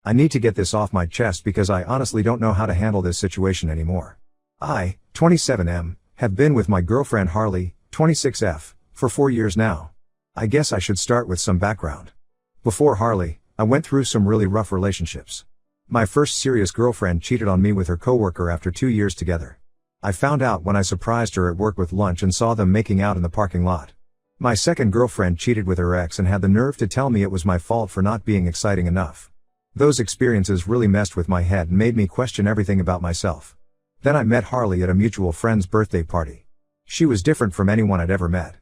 I need to get this off my chest because I honestly don't know how to handle this situation anymore. I, 27M, have been with my girlfriend Harley, 26F, for 4 years now. I guess I should start with some background. Before Harley, I went through some really rough relationships. My first serious girlfriend cheated on me with her coworker after 2 years together. I found out when I surprised her at work with lunch and saw them making out in the parking lot. My second girlfriend cheated with her ex and had the nerve to tell me it was my fault for not being exciting enough. Those experiences really messed with my head and made me question everything about myself. Then I met Harley at a mutual friend's birthday party. She was different from anyone I'd ever met.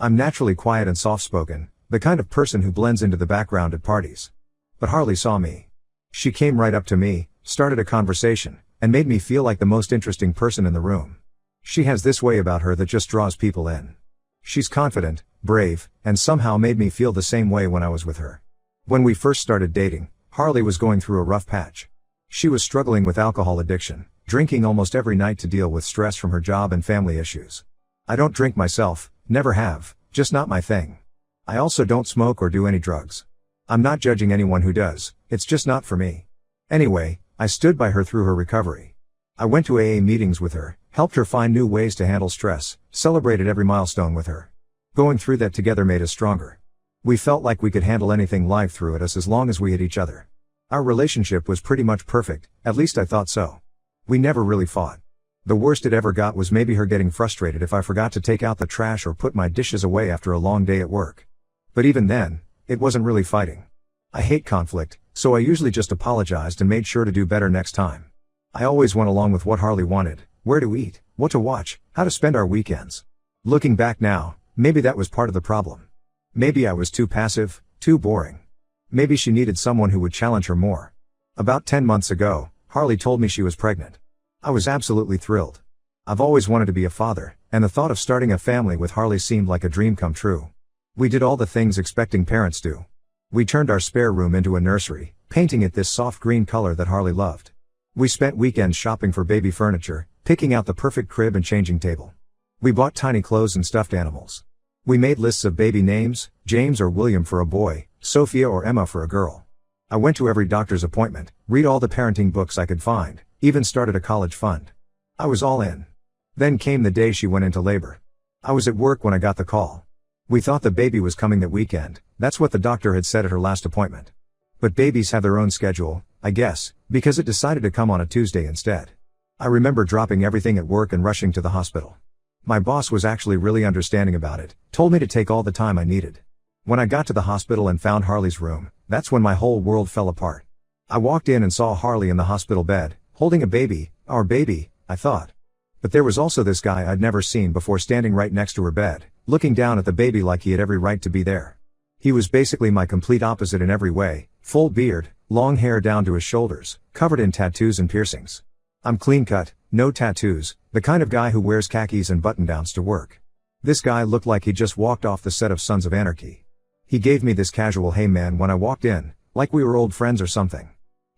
I'm naturally quiet and soft-spoken, the kind of person who blends into the background at parties. But Harley saw me. She came right up to me, started a conversation, and made me feel like the most interesting person in the room. She has this way about her that just draws people in. She's confident, brave, and somehow made me feel the same way when I was with her. When we first started dating, Harley was going through a rough patch. She was struggling with alcohol addiction, drinking almost every night to deal with stress from her job and family issues. I don't drink myself, never have, just not my thing. I also don't smoke or do any drugs. I'm not judging anyone who does, it's just not for me. Anyway, I stood by her through her recovery. I went to AA meetings with her, helped her find new ways to handle stress, celebrated every milestone with her. Going through that together made us stronger. We felt like we could handle anything life threw at us as long as we had each other. Our relationship was pretty much perfect, at least I thought so. We never really fought. The worst it ever got was maybe her getting frustrated if I forgot to take out the trash or put my dishes away after a long day at work. But even then, it wasn't really fighting. I hate conflict, so I usually just apologized and made sure to do better next time. I always went along with what Harley wanted, where to eat, what to watch, how to spend our weekends. Looking back now, maybe that was part of the problem. Maybe I was too passive, too boring. Maybe she needed someone who would challenge her more. About 10 months ago, Harley told me she was pregnant. I was absolutely thrilled. I've always wanted to be a father, and the thought of starting a family with Harley seemed like a dream come true. We did all the things expecting parents do. We turned our spare room into a nursery, painting it this soft green color that Harley loved. We spent weekends shopping for baby furniture, picking out the perfect crib and changing table. We bought tiny clothes and stuffed animals. We made lists of baby names, James or William for a boy, Sophia or Emma for a girl. I went to every doctor's appointment, read all the parenting books I could find, even started a college fund. I was all in. Then came the day she went into labor. I was at work when I got the call. We thought the baby was coming that weekend, that's what the doctor had said at her last appointment. But babies have their own schedule, I guess, because it decided to come on a Tuesday instead. I remember dropping everything at work and rushing to the hospital. My boss was actually really understanding about it, told me to take all the time I needed. When I got to the hospital and found Harley's room, that's when my whole world fell apart. I walked in and saw Harley in the hospital bed, holding a baby, our baby, I thought. But there was also this guy I'd never seen before standing right next to her bed, looking down at the baby like he had every right to be there. He was basically my complete opposite in every way, full beard, long hair down to his shoulders, covered in tattoos and piercings. I'm clean cut, no tattoos, the kind of guy who wears khakis and button-downs to work. This guy looked like he just walked off the set of Sons of Anarchy. He gave me this casual "hey man" when I walked in, like we were old friends or something.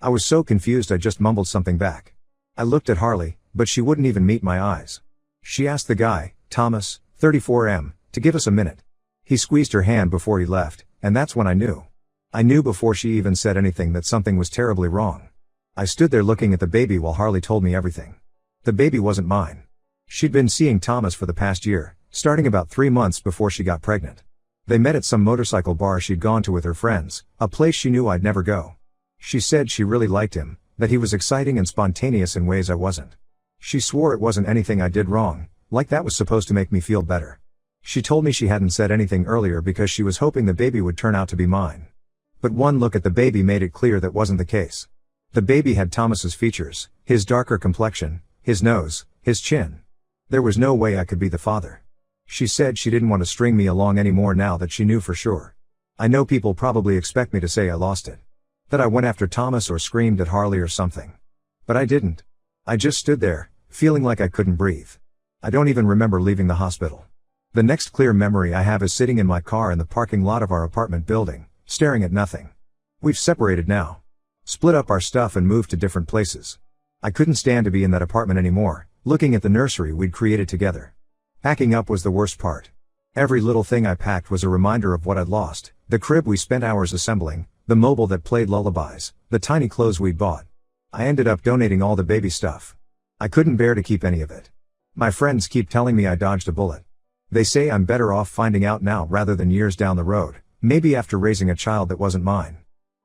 I was so confused I just mumbled something back. I looked at Harley, but she wouldn't even meet my eyes. She asked the guy, Thomas, 34M, to give us a minute. He squeezed her hand before he left, and that's when I knew. I knew before she even said anything that something was terribly wrong. I stood there looking at the baby while Harley told me everything. The baby wasn't mine. She'd been seeing Thomas for the past year, starting about 3 months before she got pregnant. They met at some motorcycle bar she'd gone to with her friends, a place she knew I'd never go. She said she really liked him, that he was exciting and spontaneous in ways I wasn't. She swore it wasn't anything I did wrong, like that was supposed to make me feel better. She told me she hadn't said anything earlier because she was hoping the baby would turn out to be mine. But one look at the baby made it clear that wasn't the case. The baby had Thomas's features, his darker complexion, his nose, his chin. There was no way I could be the father. She said she didn't want to string me along anymore now that she knew for sure. I know people probably expect me to say I lost it. That I went after Thomas or screamed at Harley or something. But I didn't. I just stood there, feeling like I couldn't breathe. I don't even remember leaving the hospital. The next clear memory I have is sitting in my car in the parking lot of our apartment building, staring at nothing. We've separated now. Split up our stuff and moved to different places. I couldn't stand to be in that apartment anymore, looking at the nursery we'd created together. Packing up was the worst part. Every little thing I packed was a reminder of what I'd lost, the crib we spent hours assembling, the mobile that played lullabies, the tiny clothes we'd bought. I ended up donating all the baby stuff. I couldn't bear to keep any of it. My friends keep telling me I dodged a bullet. They say I'm better off finding out now rather than years down the road, maybe after raising a child that wasn't mine.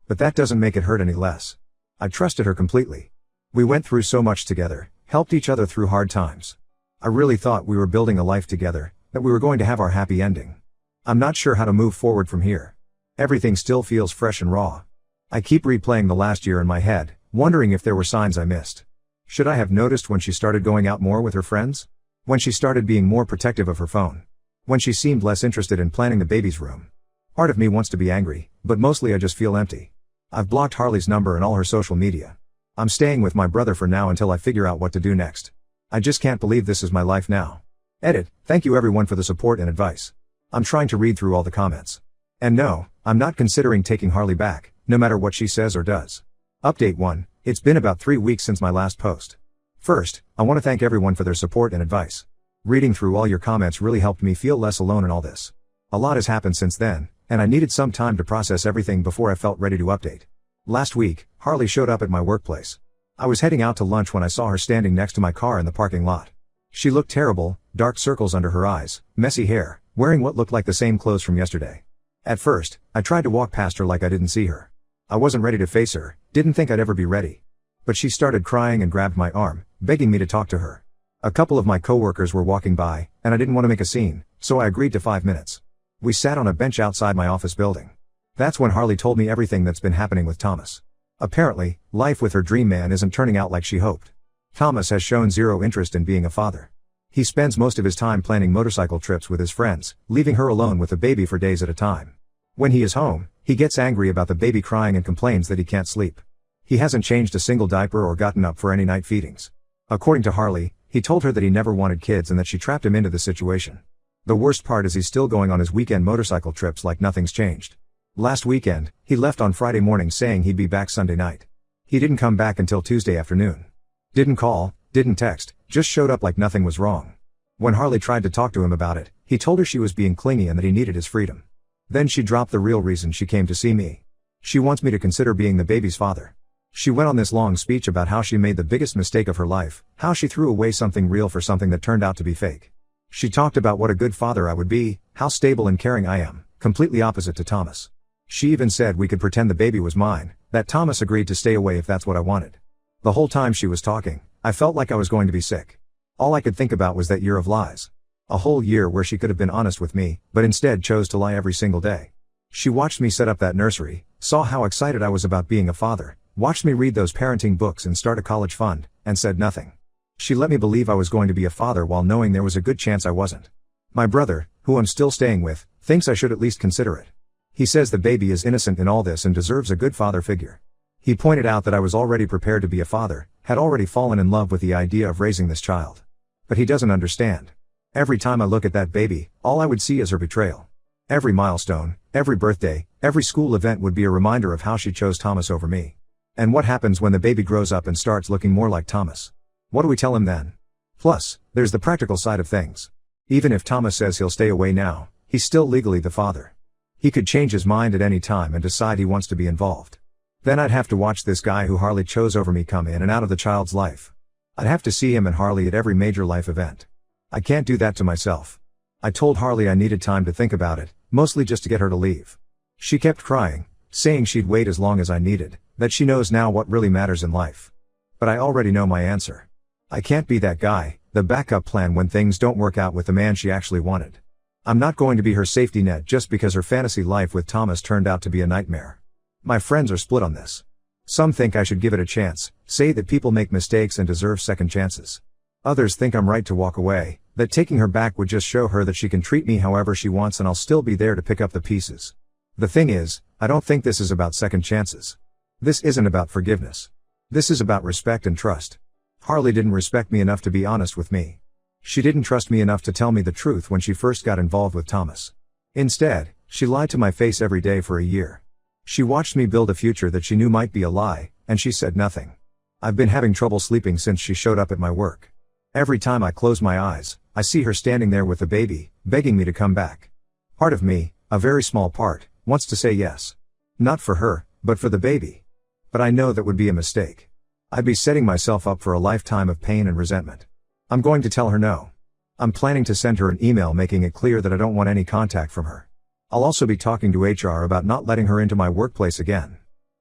But that doesn't make it hurt any less. I trusted her completely. We went through so much together, helped each other through hard times. I really thought we were building a life together, that we were going to have our happy ending. I'm not sure how to move forward from here. Everything still feels fresh and raw. I keep replaying the last year in my head, wondering if there were signs I missed. Should I have noticed when she started going out more with her friends? When she started being more protective of her phone? When she seemed less interested in planning the baby's room? Part of me wants to be angry, but mostly I just feel empty. I've blocked Harley's number and all her social media. I'm staying with my brother for now until I figure out what to do next. I just can't believe this is my life now. Edit. Thank you everyone for the support and advice. I'm trying to read through all the comments. And no, I'm not considering taking Harley back, no matter what she says or does. Update 1. It's been about 3 weeks since my last post. First, I want to thank everyone for their support and advice. Reading through all your comments really helped me feel less alone in all this. A lot has happened since then, and I needed some time to process everything before I felt ready to update. Last week, Harley showed up at my workplace. I was heading out to lunch when I saw her standing next to my car in the parking lot. She looked terrible, dark circles under her eyes, messy hair, wearing what looked like the same clothes from yesterday. At first, I tried to walk past her like I didn't see her. I wasn't ready to face her, didn't think I'd ever be ready. But she started crying and grabbed my arm, begging me to talk to her. A couple of my coworkers were walking by, and I didn't want to make a scene, so I agreed to 5 minutes. We sat on a bench outside my office building. That's when Harley told me everything that's been happening with Thomas. Apparently, life with her dream man isn't turning out like she hoped. Thomas has shown zero interest in being a father. He spends most of his time planning motorcycle trips with his friends, leaving her alone with the baby for days at a time. When he is home, he gets angry about the baby crying and complains that he can't sleep. He hasn't changed a single diaper or gotten up for any night feedings. According to Harley, he told her that he never wanted kids and that she trapped him into the situation. The worst part is he's still going on his weekend motorcycle trips like nothing's changed. Last weekend, he left on Friday morning saying he'd be back Sunday night. He didn't come back until Tuesday afternoon. Didn't call, didn't text, just showed up like nothing was wrong. When Harley tried to talk to him about it, he told her she was being clingy and that he needed his freedom. Then she dropped the real reason she came to see me. She wants me to consider being the baby's father. She went on this long speech about how she made the biggest mistake of her life, how she threw away something real for something that turned out to be fake. She talked about what a good father I would be, how stable and caring I am, completely opposite to Thomas. She even said we could pretend the baby was mine, that Thomas agreed to stay away if that's what I wanted. The whole time she was talking, I felt like I was going to be sick. All I could think about was that year of lies. A whole year where she could have been honest with me, but instead chose to lie every single day. She watched me set up that nursery, saw how excited I was about being a father, watched me read those parenting books and start a college fund, and said nothing. She let me believe I was going to be a father while knowing there was a good chance I wasn't. My brother, who I'm still staying with, thinks I should at least consider it. He says the baby is innocent in all this and deserves a good father figure. He pointed out that I was already prepared to be a father, had already fallen in love with the idea of raising this child. But he doesn't understand. Every time I look at that baby, all I would see is her betrayal. Every milestone, every birthday, every school event would be a reminder of how she chose Thomas over me. And what happens when the baby grows up and starts looking more like Thomas? What do we tell him then? Plus, there's the practical side of things. Even if Thomas says he'll stay away now, he's still legally the father. He could change his mind at any time and decide he wants to be involved. Then I'd have to watch this guy who Harley chose over me come in and out of the child's life. I'd have to see him and Harley at every major life event. I can't do that to myself. I told Harley I needed time to think about it, mostly just to get her to leave. She kept crying, saying she'd wait as long as I needed, that she knows now what really matters in life. But I already know my answer. I can't be that guy, the backup plan when things don't work out with the man she actually wanted. I'm not going to be her safety net just because her fantasy life with Thomas turned out to be a nightmare. My friends are split on this. Some think I should give it a chance, say that people make mistakes and deserve second chances. Others think I'm right to walk away, that taking her back would just show her that she can treat me however she wants and I'll still be there to pick up the pieces. The thing is, I don't think this is about second chances. This isn't about forgiveness. This is about respect and trust. Harley didn't respect me enough to be honest with me. She didn't trust me enough to tell me the truth when she first got involved with Thomas. Instead, she lied to my face every day for a year. She watched me build a future that she knew might be a lie, and she said nothing. I've been having trouble sleeping since she showed up at my work. Every time I close my eyes, I see her standing there with the baby, begging me to come back. Part of me, a very small part, wants to say yes. Not for her, but for the baby. But I know that would be a mistake. I'd be setting myself up for a lifetime of pain and resentment. I'm going to tell her no. I'm planning to send her an email making it clear that I don't want any contact from her. I'll also be talking to HR about not letting her into my workplace again.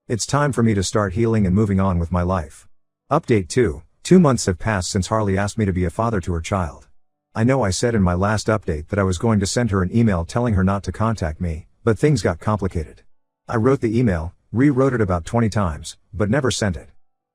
It's time for me to start healing and moving on with my life. Update 2. 2 months have passed since Harley asked me to be a father to her child. I know I said in my last update that I was going to send her an email telling her not to contact me, but things got complicated. I wrote the email, rewrote it about 20 times, but never sent it.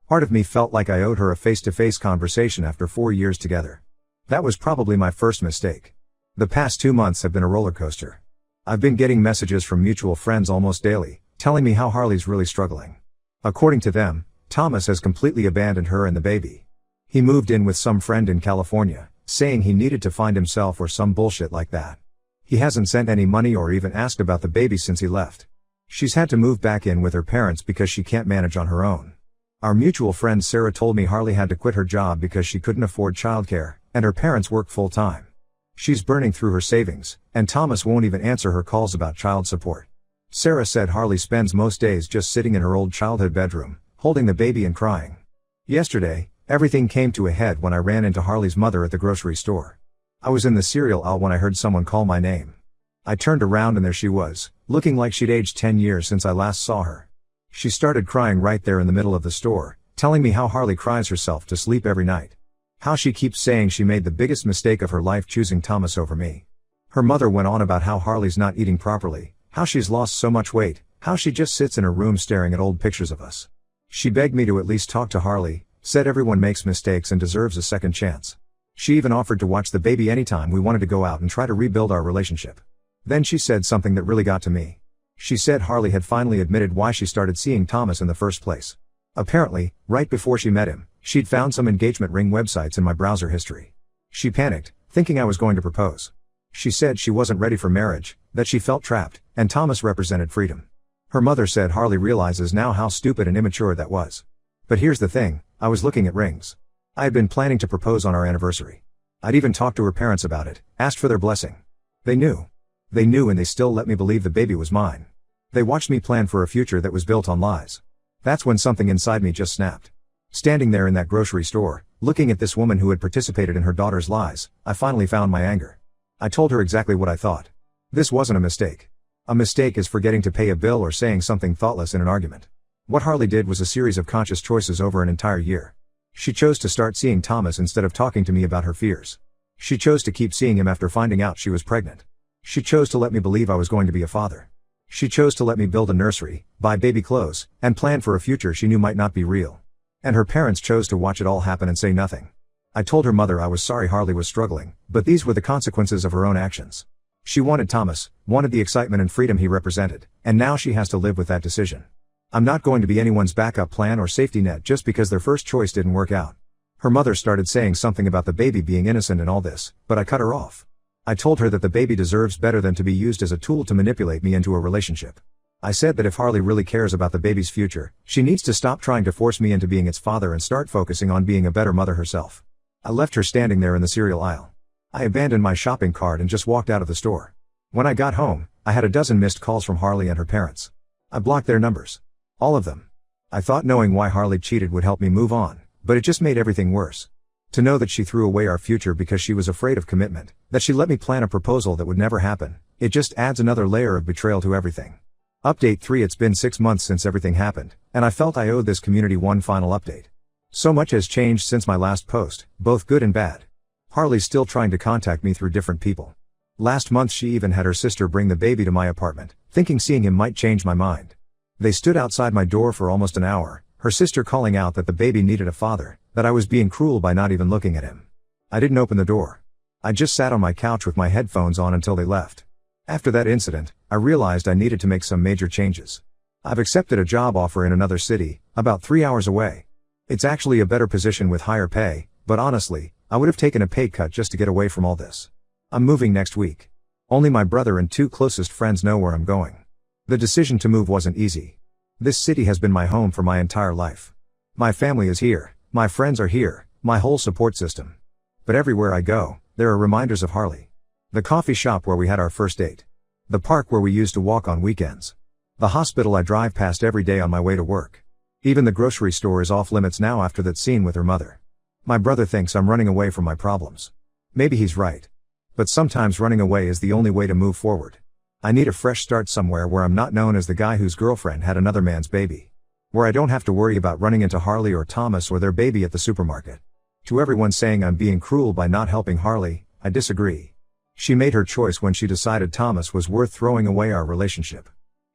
Part of me felt like I owed her a face-to-face conversation after 4 years together. That was probably my first mistake. The past 2 months have been a roller coaster. I've been getting messages from mutual friends almost daily, telling me how Harley's really struggling. According to them, Thomas has completely abandoned her and the baby. He moved in with some friend in California, saying he needed to find himself or some bullshit like that. He hasn't sent any money or even asked about the baby since he left. She's had to move back in with her parents because she can't manage on her own. Our mutual friend Sarah told me Harley had to quit her job because she couldn't afford childcare, and her parents work full-time. She's burning through her savings, and Thomas won't even answer her calls about child support. Sarah said Harley spends most days just sitting in her old childhood bedroom, holding the baby and crying. Yesterday, everything came to a head when I ran into Harley's mother at the grocery store. I was in the cereal aisle when I heard someone call my name. I turned around and there she was, looking like she'd aged 10 years since I last saw her. She started crying right there in the middle of the store, telling me how Harley cries herself to sleep every night. How she keeps saying she made the biggest mistake of her life choosing Thomas over me. Her mother went on about how Harley's not eating properly, how she's lost so much weight, how she just sits in her room staring at old pictures of us. She begged me to at least talk to Harley, said everyone makes mistakes and deserves a second chance. She even offered to watch the baby anytime we wanted to go out and try to rebuild our relationship. Then she said something that really got to me. She said Harley had finally admitted why she started seeing Thomas in the first place. Apparently, right before she met him, she'd found some engagement ring websites in my browser history. She panicked, thinking I was going to propose. She said she wasn't ready for marriage, that she felt trapped, and Thomas represented freedom. Her mother said Harley realizes now how stupid and immature that was. But here's the thing, I was looking at rings. I had been planning to propose on our anniversary. I'd even talked to her parents about it, asked for their blessing. They knew. They knew and they still let me believe the baby was mine. They watched me plan for a future that was built on lies. That's when something inside me just snapped. Standing there in that grocery store, looking at this woman who had participated in her daughter's lies, I finally found my anger. I told her exactly what I thought. This wasn't a mistake. A mistake is forgetting to pay a bill or saying something thoughtless in an argument. What Harley did was a series of conscious choices over an entire year. She chose to start seeing Thomas instead of talking to me about her fears. She chose to keep seeing him after finding out she was pregnant. She chose to let me believe I was going to be a father. She chose to let me build a nursery, buy baby clothes, and plan for a future she knew might not be real. And her parents chose to watch it all happen and say nothing. I told her mother I was sorry Harley was struggling, but these were the consequences of her own actions. She wanted Thomas, wanted the excitement and freedom he represented, and now she has to live with that decision. I'm not going to be anyone's backup plan or safety net just because their first choice didn't work out. Her mother started saying something about the baby being innocent and all this, but I cut her off. I told her that the baby deserves better than to be used as a tool to manipulate me into a relationship. I said that if Harley really cares about the baby's future, she needs to stop trying to force me into being its father and start focusing on being a better mother herself. I left her standing there in the cereal aisle. I abandoned my shopping cart and just walked out of the store. When I got home, I had a dozen missed calls from Harley and her parents. I blocked their numbers. All of them. I thought knowing why Harley cheated would help me move on, but it just made everything worse. To know that she threw away our future because she was afraid of commitment, that she let me plan a proposal that would never happen, it just adds another layer of betrayal to everything. Update 3. It's been 6 months since everything happened, and I felt I owed this community one final update. So much has changed since my last post, both good and bad. Harley's still trying to contact me through different people. Last month she even had her sister bring the baby to my apartment, thinking seeing him might change my mind. They stood outside my door for almost an hour, her sister calling out that the baby needed a father, that I was being cruel by not even looking at him. I didn't open the door. I just sat on my couch with my headphones on until they left. After that incident, I realized I needed to make some major changes. I've accepted a job offer in another city, about 3 hours away. It's actually a better position with higher pay, but honestly, I would have taken a pay cut just to get away from all this. I'm moving next week. Only my brother and 2 closest friends know where I'm going. The decision to move wasn't easy. This city has been my home for my entire life. My family is here, my friends are here, my whole support system. But everywhere I go, there are reminders of Harley. The coffee shop where we had our first date. The park where we used to walk on weekends. The hospital I drive past every day on my way to work. Even the grocery store is off limits now after that scene with her mother. My brother thinks I'm running away from my problems. Maybe he's right. But sometimes running away is the only way to move forward. I need a fresh start somewhere where I'm not known as the guy whose girlfriend had another man's baby. Where I don't have to worry about running into Harley or Thomas or their baby at the supermarket. To everyone saying I'm being cruel by not helping Harley, I disagree. She made her choice when she decided Thomas was worth throwing away our relationship.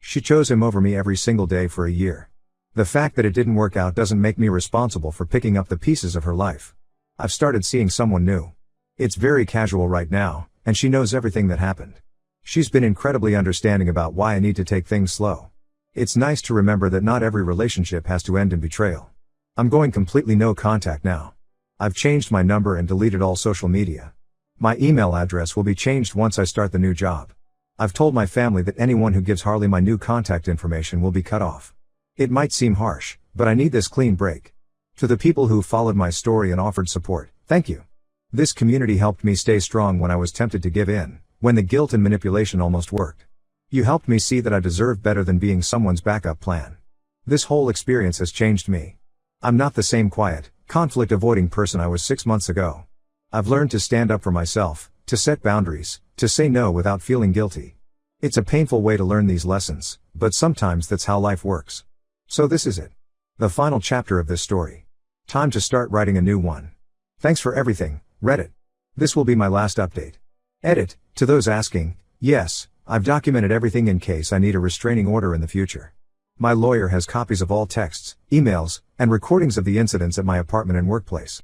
She chose him over me every single day for a year. The fact that it didn't work out doesn't make me responsible for picking up the pieces of her life. I've started seeing someone new. It's very casual right now, and she knows everything that happened. She's been incredibly understanding about why I need to take things slow. It's nice to remember that not every relationship has to end in betrayal. I'm going completely no contact now. I've changed my number and deleted all social media. My email address will be changed once I start the new job. I've told my family that anyone who gives Harley my new contact information will be cut off. It might seem harsh, but I need this clean break. To the people who followed my story and offered support, thank you. This community helped me stay strong when I was tempted to give in, when the guilt and manipulation almost worked. You helped me see that I deserve better than being someone's backup plan. This whole experience has changed me. I'm not the same quiet, conflict-avoiding person I was 6 months ago. I've learned to stand up for myself, to set boundaries, to say no without feeling guilty. It's a painful way to learn these lessons, but sometimes that's how life works. So this is it. The final chapter of this story. Time to start writing a new one. Thanks for everything, Reddit. This will be my last update. Edit, to those asking, yes, I've documented everything in case I need a restraining order in the future. My lawyer has copies of all texts, emails, and recordings of the incidents at my apartment and workplace.